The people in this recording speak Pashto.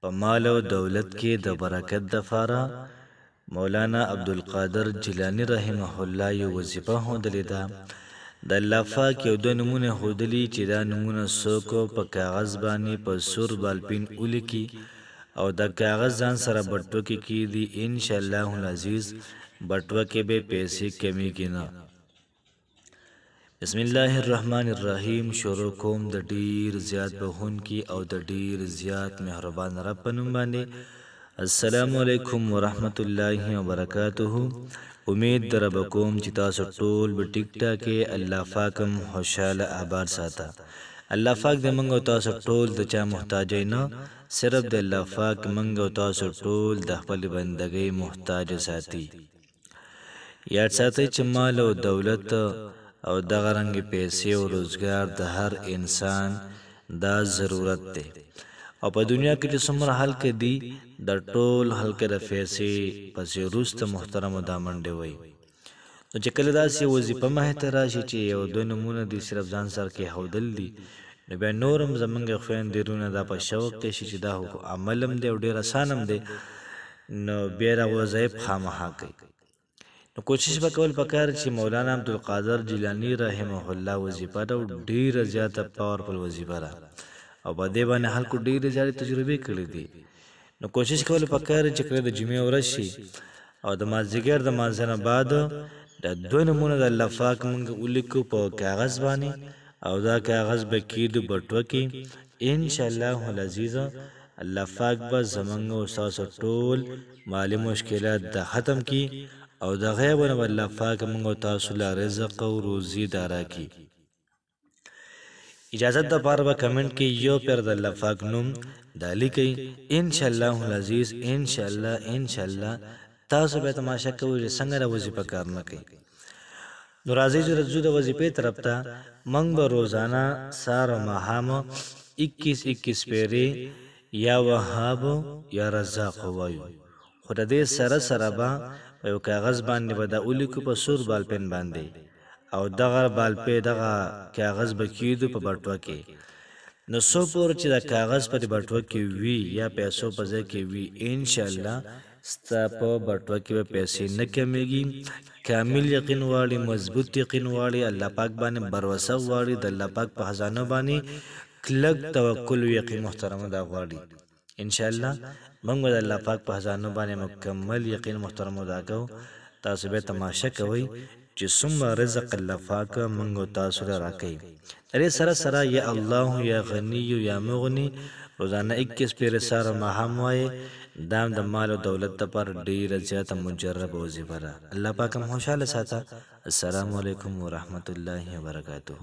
په مال او دولت کې د برکت دپاره مولانا عبدالقادر جیلانی رحمه الله یو وظیفه ښودلې ده. د الله پاک یو دوه نومونه ښودلي چې دا نومونه څوک په کاغذ باندې په سور بالپین ولیکي او د کاغذ ځان سره بټوکې کېږدي، انشاءالله العزیز بټوکې به پیسې کمیږي نه. بسم الله الرحمن الرحیم. شروع کوم د ډیر زیات بخونکي او د ډیر زیات مهربان رب په نوم باندې. السلام علیکم ورحمت الله وبرکاته. امید در رب کوم چې تاسو ټول به ټیک ټاکې. الله پاکم خوشحاله آباد ساته. الله پاک د منګ او تاسو ټول د چا محتاج نه، صرف د الله پاک منګ او تاسو ټول د خپل بندګۍ محتاج ساتي. یاد ساتئ چې مال او دولت او دغه رنګ پیسې او روزګار د هر انسان دا ضرورت دی، او په دنیا کې چې څومره حلقې دي د ټول حلقې د پیسې پسې وروسته محترمو دا منډې وایي. نو چې کله داسې وظیفه مخې ته راشي چې یو دوه نومونه دي صرف ځان سر کې ایښودل دي، نو بیا نور هم زمونږ خویندې وروڼه دا په شوق کې شي چې دا عمل هم دی او ډېر اسان هم دی، نو بیا دا وظایف خامخا کوي. نو کوشش به کول پکار چې مولانا عبدالقادر جیلانی رحمه الله وظیفه ده او ډېره زیاته پاورفل وظیفه ده او په دې باندې خلکو ډېرې زیاتې تجربې کړې دي. نو کوشش کول پکار چې کله د جمعې ورځ شي او د مازدیګر د مازدیګر نه بعد دا دوه نومونه د الله پاک موږ ولیکو په کاغذ باندې او دا کاغذ به کېږدو بټوه کې. انشاءالله العزیز الله پاک به زموږ او ستاسو ټول مالي مشکلات د ختم کړي او د غیب نه به الله پاک موږ او تاسو له رزق او روزي دا راکړي. اجازت دپاره به کمنټ کې یو پیر د الله پاک نوم دا لیکئ. انشاءالله العزیز انشاءالله تاسو به تماشا کوئ چې څنګه د وظیفه کار نه کوي. نو راځئ چې رځو د وظیفې طرف ته. موږ به روزانه سهار او ماښام 21 پیرې یا وهاب یا رزاق ووایو، خو د دې سره سره به په یو کاغذ باندې به دا ولیکو په سور بالپین باندې او دغه بالپې دغه کاغذ به کېږدو په بټوه کې. نو څو پورې چې دا کاغذ په دې بټوه کې وي یا پیسو په ځای کې وي، انشاءالله ستا په بټوه کې به پیسې نه کمیږي. کامل یقین غواړي، مضبوط یقین غواړي، الله پاک باندې بروسه غواړي، د الله پاک په خزانه باندې کلک توکل او یقین محترمه دا غواړي. انشاءالله موږ د الله پاک په خزانه باندې مکمل یقین محترمه دا کوو. تاسو به تماشا کوئ چې څومره رزق الله پاک موږ او تاسو له راکوي. د دې سره سره یا الله یا غني یا مغني روزانه 21 پیرې سهار او ماښام وایئ. دا د مال او دولت لپاره ډېره زیاته مجربه وظیفه ده. الله پاک هم خوشحاله ساته. السلام علیکم ورحمت الله وبرکاته.